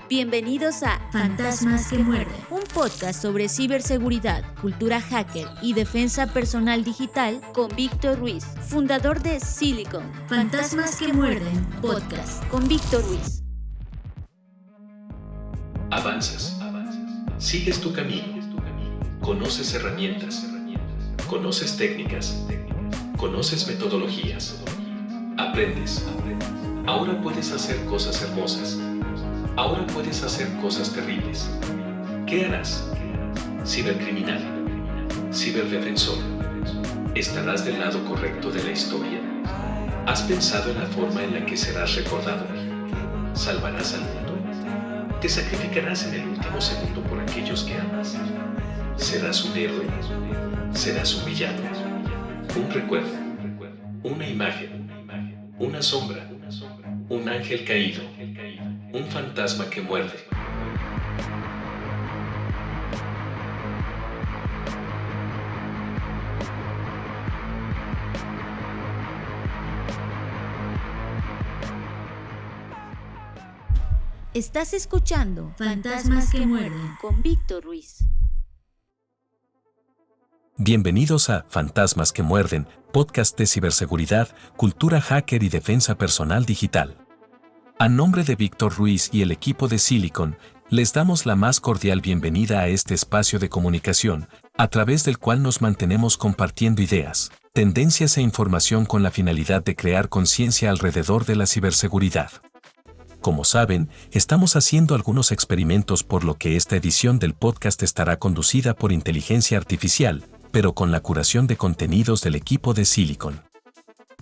Bienvenidos a Fantasmas que Muerden, un podcast sobre ciberseguridad, cultura hacker y defensa personal digital con Víctor Ruiz, fundador de Silicon. Fantasmas que Muerden, podcast con Víctor Ruiz. Avanzas, sigues tu camino, conoces herramientas, conoces técnicas, conoces metodologías, aprendes. Ahora puedes hacer cosas hermosas. Ahora puedes hacer cosas terribles. ¿Qué harás? Cibercriminal, ciberdefensor. ¿Estarás del lado correcto de la historia? ¿Has pensado en la forma en la que serás recordado? ¿Salvarás al mundo? ¿Te sacrificarás en el último segundo por aquellos que amas? ¿Serás un héroe? ¿Serás un villano? Un recuerdo, una imagen, una sombra, un ángel caído, un fantasma que muerde. Estás escuchando Fantasmas que Muerden con Víctor Ruiz. Bienvenidos a Fantasmas que Muerden, podcast de ciberseguridad, cultura hacker y defensa personal digital. A nombre de Víctor Ruiz y el equipo de Silicon, les damos la más cordial bienvenida a este espacio de comunicación, a través del cual nos mantenemos compartiendo ideas, tendencias e información con la finalidad de crear conciencia alrededor de la ciberseguridad. Como saben, estamos haciendo algunos experimentos, por lo que esta edición del podcast estará conducida por inteligencia artificial, pero con la curación de contenidos del equipo de Silicon.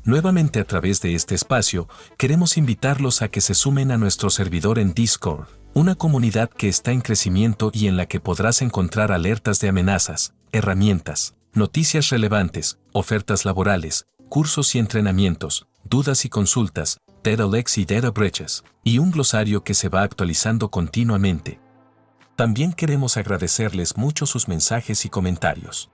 Nuevamente, a través de este espacio, queremos invitarlos a que se sumen a nuestro servidor en Discord, una comunidad que está en crecimiento y en la que podrás encontrar alertas de amenazas, herramientas, noticias relevantes, ofertas laborales, cursos y entrenamientos, dudas y consultas, data leaks y data breaches, y un glosario que se va actualizando continuamente. También queremos agradecerles mucho sus mensajes y comentarios.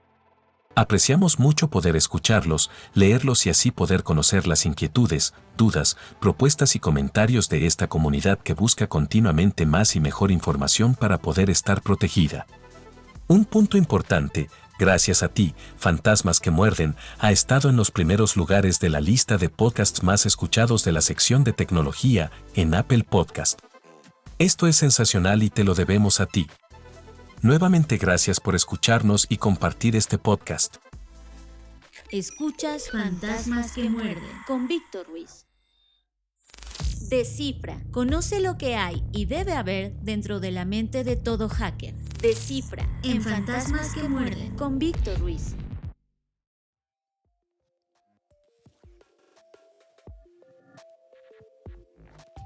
Apreciamos mucho poder escucharlos, leerlos y así poder conocer las inquietudes, dudas, propuestas y comentarios de esta comunidad que busca continuamente más y mejor información para poder estar protegida. Un punto importante, gracias a ti, Fantasmas que Muerden, ha estado en los primeros lugares de la lista de podcasts más escuchados de la sección de tecnología en Apple Podcast. Esto es sensacional y te lo debemos a ti. Nuevamente, gracias por escucharnos y compartir este podcast. Escuchas Fantasmas que Muerden con Víctor Ruiz. Descifra. Conoce lo que hay y debe haber dentro de la mente de todo hacker. Descifra en Fantasmas que Muerden con Víctor Ruiz.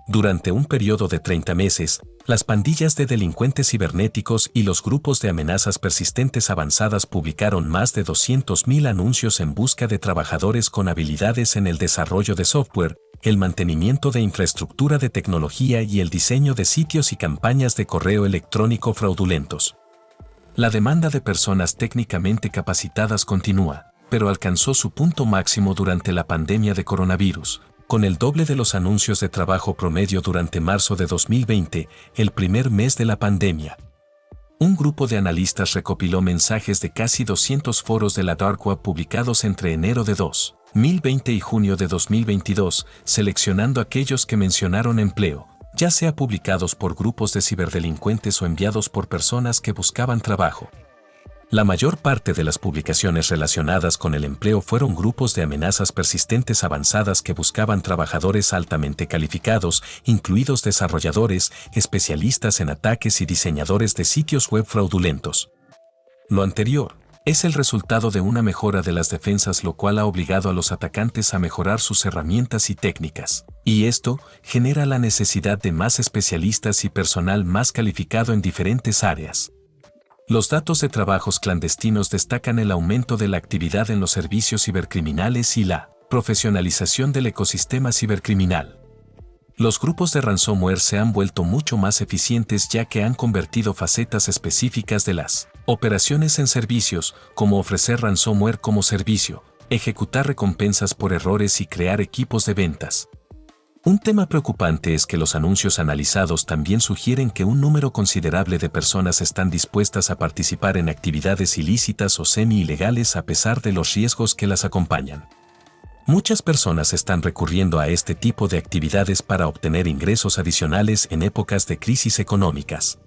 Durante un periodo de 30 meses, las pandillas de delincuentes cibernéticos y los grupos de amenazas persistentes avanzadas publicaron más de 200.000 anuncios en busca de trabajadores con habilidades en el desarrollo de software, el mantenimiento de infraestructura de tecnología y el diseño de sitios y campañas de correo electrónico fraudulentos. La demanda de personas técnicamente capacitadas continúa, pero alcanzó su punto máximo durante la pandemia de coronavirus, con el doble de los anuncios de trabajo promedio durante marzo de 2020, el primer mes de la pandemia. Un grupo de analistas recopiló mensajes de casi 200 foros de la Dark Web publicados entre enero de 2020 y junio de 2022, seleccionando aquellos que mencionaron empleo, ya sea publicados por grupos de ciberdelincuentes o enviados por personas que buscaban trabajo. La mayor parte de las publicaciones relacionadas con el empleo fueron grupos de amenazas persistentes avanzadas que buscaban trabajadores altamente calificados, incluidos desarrolladores, especialistas en ataques y diseñadores de sitios web fraudulentos. Lo anterior es el resultado de una mejora de las defensas, lo cual ha obligado a los atacantes a mejorar sus herramientas y técnicas. Y esto genera la necesidad de más especialistas y personal más calificado en diferentes áreas. Los datos de trabajos clandestinos destacan el aumento de la actividad en los servicios cibercriminales y la profesionalización del ecosistema cibercriminal. Los grupos de ransomware se han vuelto mucho más eficientes, ya que han convertido facetas específicas de las operaciones en servicios, como ofrecer ransomware como servicio, ejecutar recompensas por errores y crear equipos de ventas. Un tema preocupante es que los anuncios analizados también sugieren que un número considerable de personas están dispuestas a participar en actividades ilícitas o semi-ilegales a pesar de los riesgos que las acompañan. Muchas personas están recurriendo a este tipo de actividades para obtener ingresos adicionales en épocas de crisis económicas.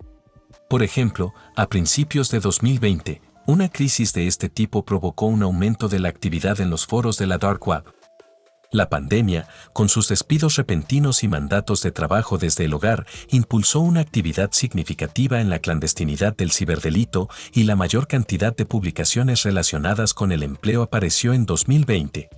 Por ejemplo, a principios de 2020, una crisis de este tipo provocó un aumento de la actividad en los foros de la Dark Web. La pandemia, con sus despidos repentinos y mandatos de trabajo desde el hogar, impulsó una actividad significativa en la clandestinidad del ciberdelito y la mayor cantidad de publicaciones relacionadas con el empleo apareció en 2020.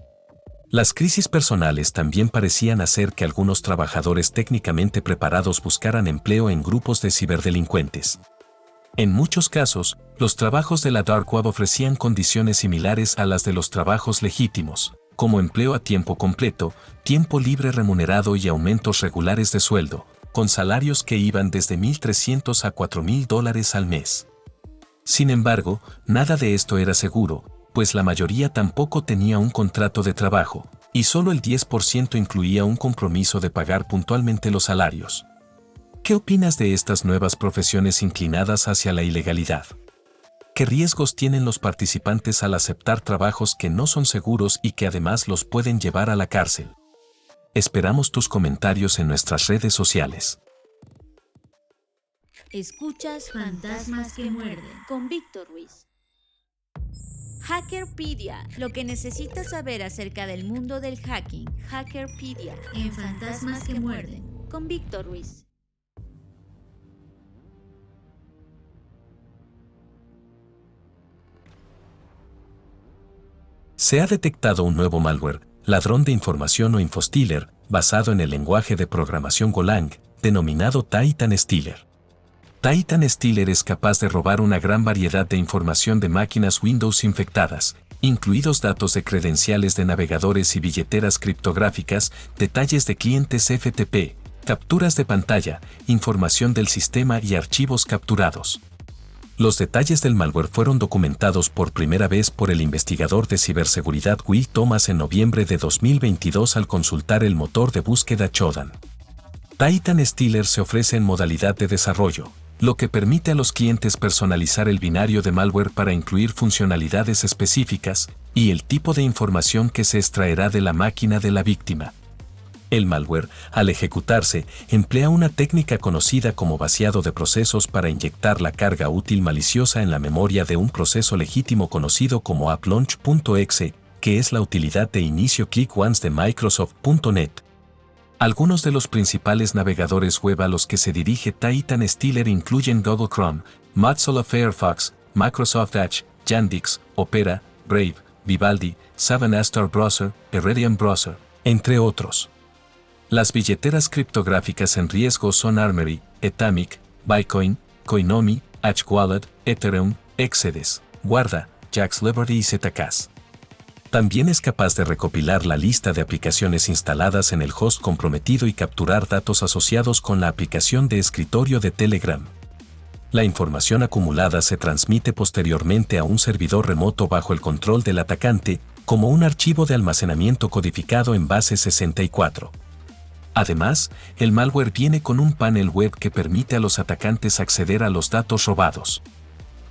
Las crisis personales también parecían hacer que algunos trabajadores técnicamente preparados buscaran empleo en grupos de ciberdelincuentes. En muchos casos, los trabajos de la Dark Web ofrecían condiciones similares a las de los trabajos legítimos, como empleo a tiempo completo, tiempo libre remunerado y aumentos regulares de sueldo, con salarios que iban desde $1,300 a $4,000 al mes. Sin embargo, nada de esto era seguro, pues la mayoría tampoco tenía un contrato de trabajo, y solo el 10% incluía un compromiso de pagar puntualmente los salarios. ¿Qué opinas de estas nuevas profesiones inclinadas hacia la ilegalidad? ¿Qué riesgos tienen los participantes al aceptar trabajos que no son seguros y que además los pueden llevar a la cárcel? Esperamos tus comentarios en nuestras redes sociales. Escuchas Fantasmas que muerden. con Víctor Ruiz. Hackerpedia, lo que necesitas saber acerca del mundo del hacking. Hackerpedia, En Fantasmas que muerden. con Víctor Ruiz. Se ha detectado un nuevo malware, ladrón de información o infostealer, basado en el lenguaje de programación Golang, denominado Titan Stealer. Titan Stealer es capaz de robar una gran variedad de información de máquinas Windows infectadas, incluidos datos de credenciales de navegadores y billeteras criptográficas, detalles de clientes FTP, capturas de pantalla, información del sistema y archivos capturados. Los detalles del malware fueron documentados por primera vez por el investigador de ciberseguridad Will Thomas en noviembre de 2022 al consultar el motor de búsqueda Shodan. Titan Stealer se ofrece en modalidad de desarrollo, lo que permite a los clientes personalizar el binario de malware para incluir funcionalidades específicas y el tipo de información que se extraerá de la máquina de la víctima. El malware, al ejecutarse, emplea una técnica conocida como vaciado de procesos para inyectar la carga útil maliciosa en la memoria de un proceso legítimo conocido como AppLaunch.exe, que es la utilidad de inicio ClickOnce de Microsoft.net. Algunos de los principales navegadores web a los que se dirige Titan Stealer incluyen Google Chrome, Mozilla Firefox, Microsoft Edge, Yandex, Opera, Brave, Vivaldi, Savannah Star Browser, Iridium Browser, entre otros. Las billeteras criptográficas en riesgo son Armory, Atomic, Bitcoin, Coinomi, Edge Wallet, Ethereum, Exodus, Guarda, Jaxx Liberty y Zcash. También es capaz de recopilar la lista de aplicaciones instaladas en el host comprometido y capturar datos asociados con la aplicación de escritorio de Telegram. La información acumulada se transmite posteriormente a un servidor remoto bajo el control del atacante, como un archivo de almacenamiento codificado en base 64. Además, el malware viene con un panel web que permite a los atacantes acceder a los datos robados.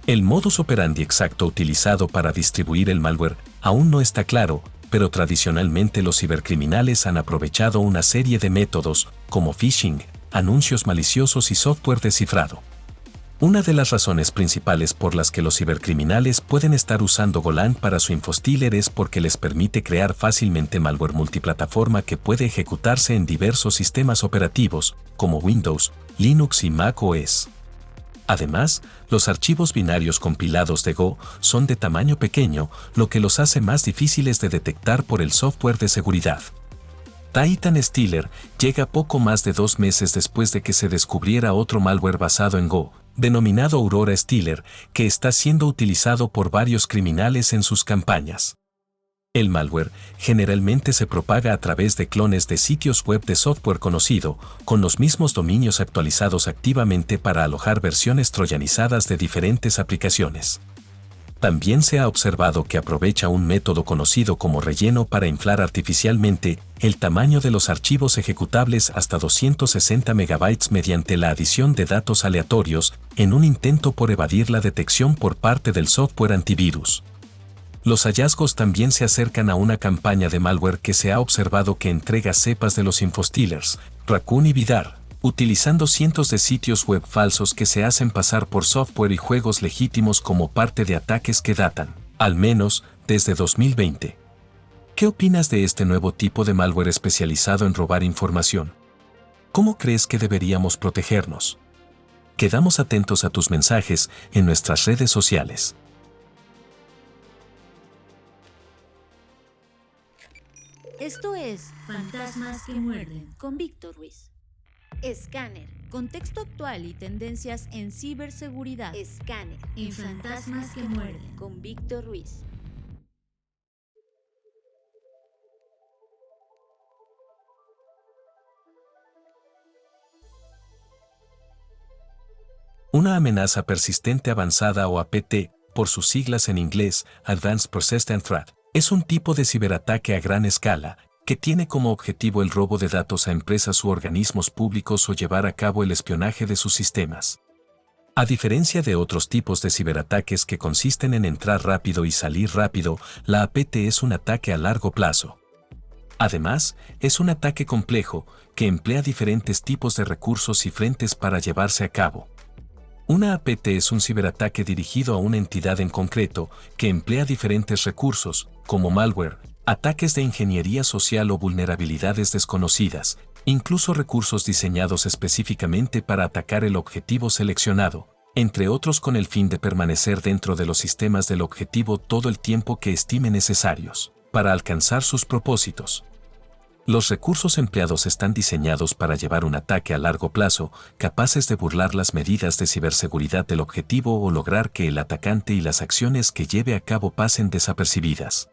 El modus operandi exacto utilizado para distribuir el malware aún no está claro, pero tradicionalmente los cibercriminales han aprovechado una serie de métodos, como phishing, anuncios maliciosos y software descifrado. Una de las razones principales por las que los cibercriminales pueden estar usando Golang para su infostealer es porque les permite crear fácilmente malware multiplataforma que puede ejecutarse en diversos sistemas operativos, como Windows, Linux y Mac OS. Además, los archivos binarios compilados de Go son de tamaño pequeño, lo que los hace más difíciles de detectar por el software de seguridad. Titan Stealer llega poco más de 2 meses después de que se descubriera otro malware basado en Go, denominado Aurora Stealer, que está siendo utilizado por varios criminales en sus campañas. El malware generalmente se propaga a través de clones de sitios web de software conocido, con los mismos dominios actualizados activamente para alojar versiones troyanizadas de diferentes aplicaciones. También se ha observado que aprovecha un método conocido como relleno para inflar artificialmente el tamaño de los archivos ejecutables hasta 260 megabytes mediante la adición de datos aleatorios en un intento por evadir la detección por parte del software antivirus. Los hallazgos también se acercan a una campaña de malware que se ha observado que entrega cepas de los infostealers, Raccoon y Vidar, utilizando cientos de sitios web falsos que se hacen pasar por software y juegos legítimos como parte de ataques que datan, al menos, desde 2020. ¿Qué opinas de este nuevo tipo de malware especializado en robar información? ¿Cómo crees que deberíamos protegernos? Quedamos atentos a tus mensajes en nuestras redes sociales. Esto es Fantasmas que muerden. con Víctor Ruiz. Escáner. Contexto actual y tendencias en ciberseguridad. Escáner. En Fantasmas que muerden. Con Víctor Ruiz. Una amenaza persistente avanzada o APT, por sus siglas en inglés, Advanced Persistent Threat, es un tipo de ciberataque a gran escala que tiene como objetivo el robo de datos a empresas u organismos públicos o llevar a cabo el espionaje de sus sistemas. A diferencia de otros tipos de ciberataques que consisten en entrar rápido y salir rápido, la APT es un ataque a largo plazo. Además, es un ataque complejo que emplea diferentes tipos de recursos y frentes para llevarse a cabo. Una APT es un ciberataque dirigido a una entidad en concreto que emplea diferentes recursos, como malware, ataques de ingeniería social o vulnerabilidades desconocidas, incluso recursos diseñados específicamente para atacar el objetivo seleccionado, entre otros con el fin de permanecer dentro de los sistemas del objetivo todo el tiempo que estime necesarios, para alcanzar sus propósitos. Los recursos empleados están diseñados para llevar un ataque a largo plazo, capaces de burlar las medidas de ciberseguridad del objetivo o lograr que el atacante y las acciones que lleve a cabo pasen desapercibidas.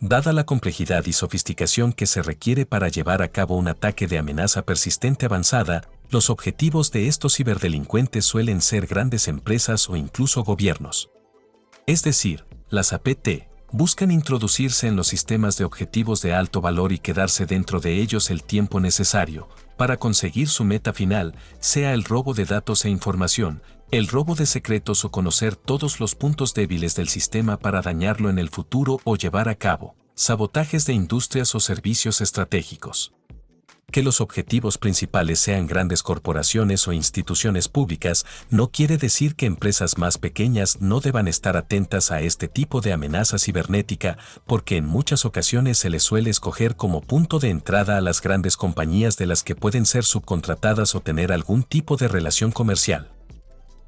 Dada la complejidad y sofisticación que se requiere para llevar a cabo un ataque de amenaza persistente avanzada, los objetivos de estos ciberdelincuentes suelen ser grandes empresas o incluso gobiernos. Es decir, las APT buscan introducirse en los sistemas de objetivos de alto valor y quedarse dentro de ellos el tiempo necesario para conseguir su meta final, sea el robo de datos e información, el robo de secretos o conocer todos los puntos débiles del sistema para dañarlo en el futuro o llevar a cabo sabotajes de industrias o servicios estratégicos. Que los objetivos principales sean grandes corporaciones o instituciones públicas no quiere decir que empresas más pequeñas no deban estar atentas a este tipo de amenaza cibernética, porque en muchas ocasiones se les suele escoger como punto de entrada a las grandes compañías de las que pueden ser subcontratadas o tener algún tipo de relación comercial.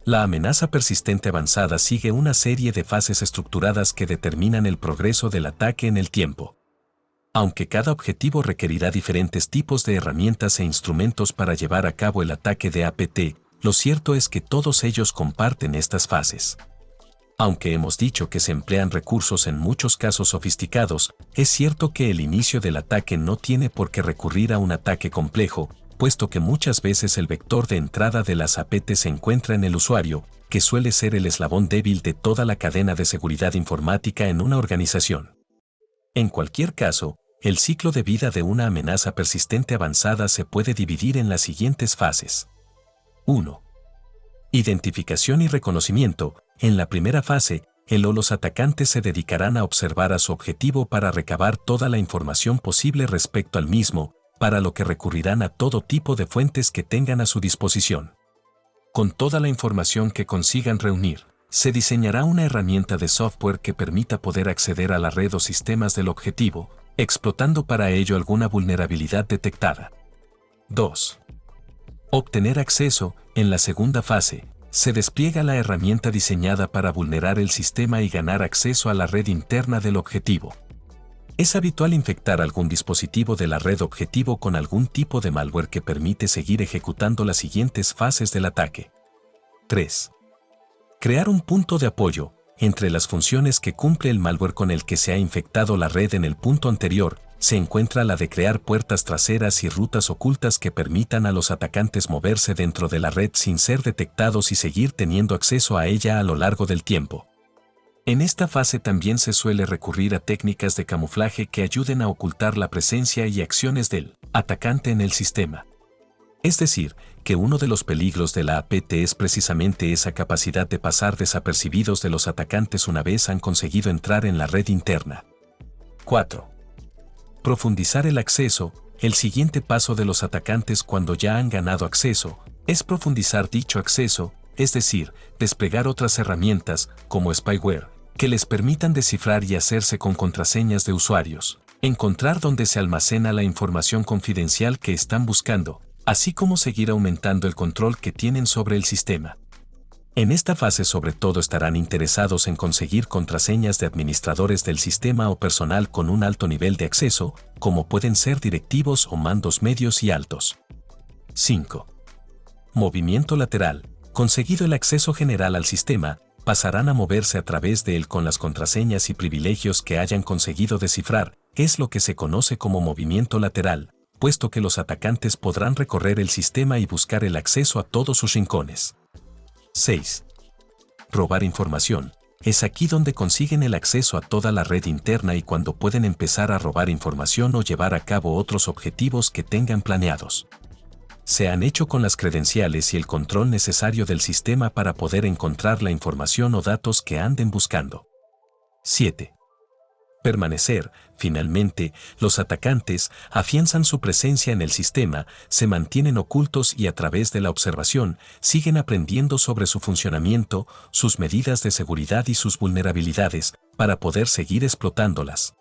La amenaza persistente avanzada sigue una serie de fases estructuradas que determinan el progreso del ataque en el tiempo. Aunque cada objetivo requerirá diferentes tipos de herramientas e instrumentos para llevar a cabo el ataque de APT, lo cierto es que todos ellos comparten estas fases. Aunque hemos dicho que se emplean recursos en muchos casos sofisticados, es cierto que el inicio del ataque no tiene por qué recurrir a un ataque complejo, puesto que muchas veces el vector de entrada de las APT se encuentra en el usuario, que suele ser el eslabón débil de toda la cadena de seguridad informática en una organización. En cualquier caso, el ciclo de vida de una amenaza persistente avanzada se puede dividir en las siguientes fases. 1. Identificación y reconocimiento. En la primera fase, el o los atacantes se dedicarán a observar a su objetivo para recabar toda la información posible respecto al mismo, para lo que recurrirán a todo tipo de fuentes que tengan a su disposición. Con toda la información que consigan reunir, se diseñará una herramienta de software que permita poder acceder a la red o sistemas del objetivo, explotando para ello alguna vulnerabilidad detectada. 2. Obtener acceso. En la segunda fase, se despliega la herramienta diseñada para vulnerar el sistema y ganar acceso a la red interna del objetivo. Es habitual infectar algún dispositivo de la red objetivo con algún tipo de malware que permite seguir ejecutando las siguientes fases del ataque. 3. Crear un punto de apoyo. Entre las funciones que cumple el malware con el que se ha infectado la red en el punto anterior, se encuentra la de crear puertas traseras y rutas ocultas que permitan a los atacantes moverse dentro de la red sin ser detectados y seguir teniendo acceso a ella a lo largo del tiempo. En esta fase también se suele recurrir a técnicas de camuflaje que ayuden a ocultar la presencia y acciones del atacante en el sistema. Es decir, que uno de los peligros de la APT es precisamente esa capacidad de pasar desapercibidos de los atacantes una vez han conseguido entrar en la red interna. 4. Profundizar el acceso. El siguiente paso de los atacantes cuando ya han ganado acceso es profundizar dicho acceso, es decir, desplegar otras herramientas, como spyware, que les permitan descifrar y hacerse con contraseñas de usuarios, encontrar dónde se almacena la información confidencial que están buscando, así como seguir aumentando el control que tienen sobre el sistema. En esta fase sobre todo estarán interesados en conseguir contraseñas de administradores del sistema o personal con un alto nivel de acceso, como pueden ser directivos o mandos medios y altos. 5. Movimiento lateral. Conseguido el acceso general al sistema, pasarán a moverse a través de él con las contraseñas y privilegios que hayan conseguido descifrar, que es lo que se conoce como movimiento lateral, puesto que los atacantes podrán recorrer el sistema y buscar el acceso a todos sus rincones. 6. Robar información. Es aquí donde consiguen el acceso a toda la red interna y cuando pueden empezar a robar información o llevar a cabo otros objetivos que tengan planeados. Se han hecho con las credenciales y el control necesario del sistema para poder encontrar la información o datos que anden buscando. 7. Permanecer. Finalmente, los atacantes afianzan su presencia en el sistema, se mantienen ocultos y a través de la observación siguen aprendiendo sobre su funcionamiento, sus medidas de seguridad y sus vulnerabilidades, para poder seguir explotándolas.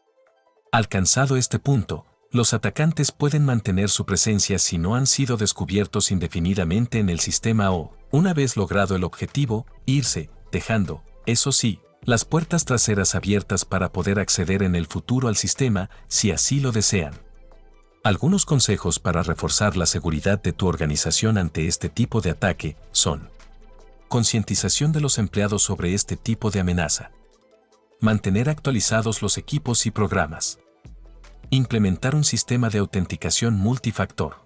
Alcanzado este punto, los atacantes pueden mantener su presencia si no han sido descubiertos indefinidamente en el sistema o, una vez logrado el objetivo, irse, dejando, eso sí, las puertas traseras abiertas para poder acceder en el futuro al sistema, si así lo desean. Algunos consejos para reforzar la seguridad de tu organización ante este tipo de ataque son: concientización de los empleados sobre este tipo de amenaza. Mantener actualizados los equipos y programas. Implementar un sistema de autenticación multifactor.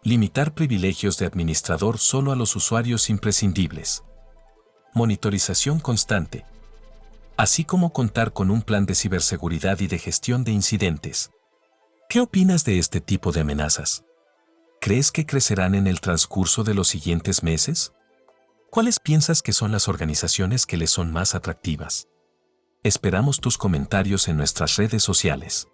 Limitar privilegios de administrador solo a los usuarios imprescindibles. Monitorización constante. Así como contar con un plan de ciberseguridad y de gestión de incidentes. ¿Qué opinas de este tipo de amenazas? ¿Crees que crecerán en el transcurso de los siguientes meses? ¿Cuáles piensas que son las organizaciones que les son más atractivas? Esperamos tus comentarios en nuestras redes sociales.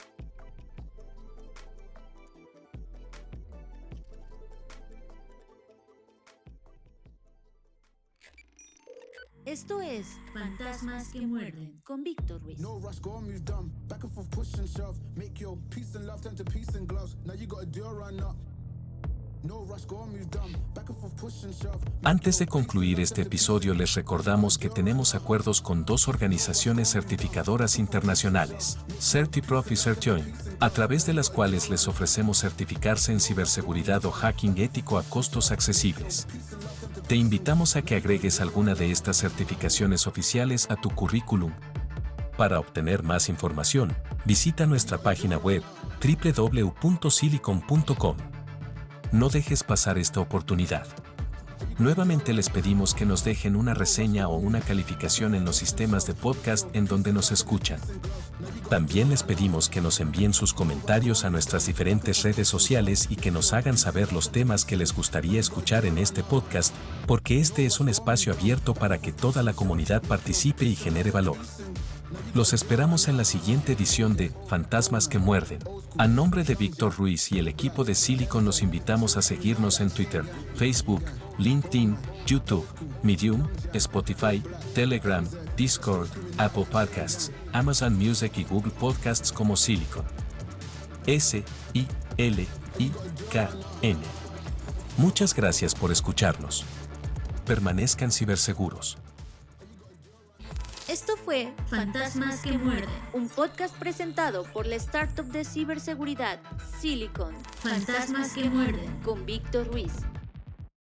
Esto es Fantasmas que muerden. con Víctor Ruiz. No rush, go on, move dumb. Back and forth, push and shove. Make your peace and love turn to peace and gloves. Now you gotta do a run up. No rush, go on, move dumb. Back and forth, push and shove. Antes de concluir este episodio les recordamos que tenemos acuerdos con dos organizaciones certificadoras internacionales, CertiProf y CertJoin, a través de las cuales les ofrecemos certificarse en ciberseguridad o hacking ético a costos accesibles. Te invitamos a que agregues alguna de estas certificaciones oficiales a tu currículum. Para obtener más información, visita nuestra página web www.silicon.com. No dejes pasar esta oportunidad. Nuevamente les pedimos que nos dejen una reseña o una calificación en los sistemas de podcast en donde nos escuchan. También les pedimos que nos envíen sus comentarios a nuestras diferentes redes sociales y que nos hagan saber los temas que les gustaría escuchar en este podcast, porque este es un espacio abierto para que toda la comunidad participe y genere valor. Los esperamos en la siguiente edición de Fantasmas que Muerden. A nombre de Víctor Ruiz y el equipo de Silicon los invitamos a seguirnos en Twitter, Facebook, LinkedIn, YouTube, Medium, Spotify, Telegram, Discord, Apple Podcasts, Amazon Music y Google Podcasts como Silicon. SILIKN. Muchas gracias por escucharnos. Permanezcan ciberseguros. Esto fue Fantasmas que muerden. un podcast presentado por la startup de ciberseguridad Silicon Fantasmas que muerden. con Víctor Ruiz.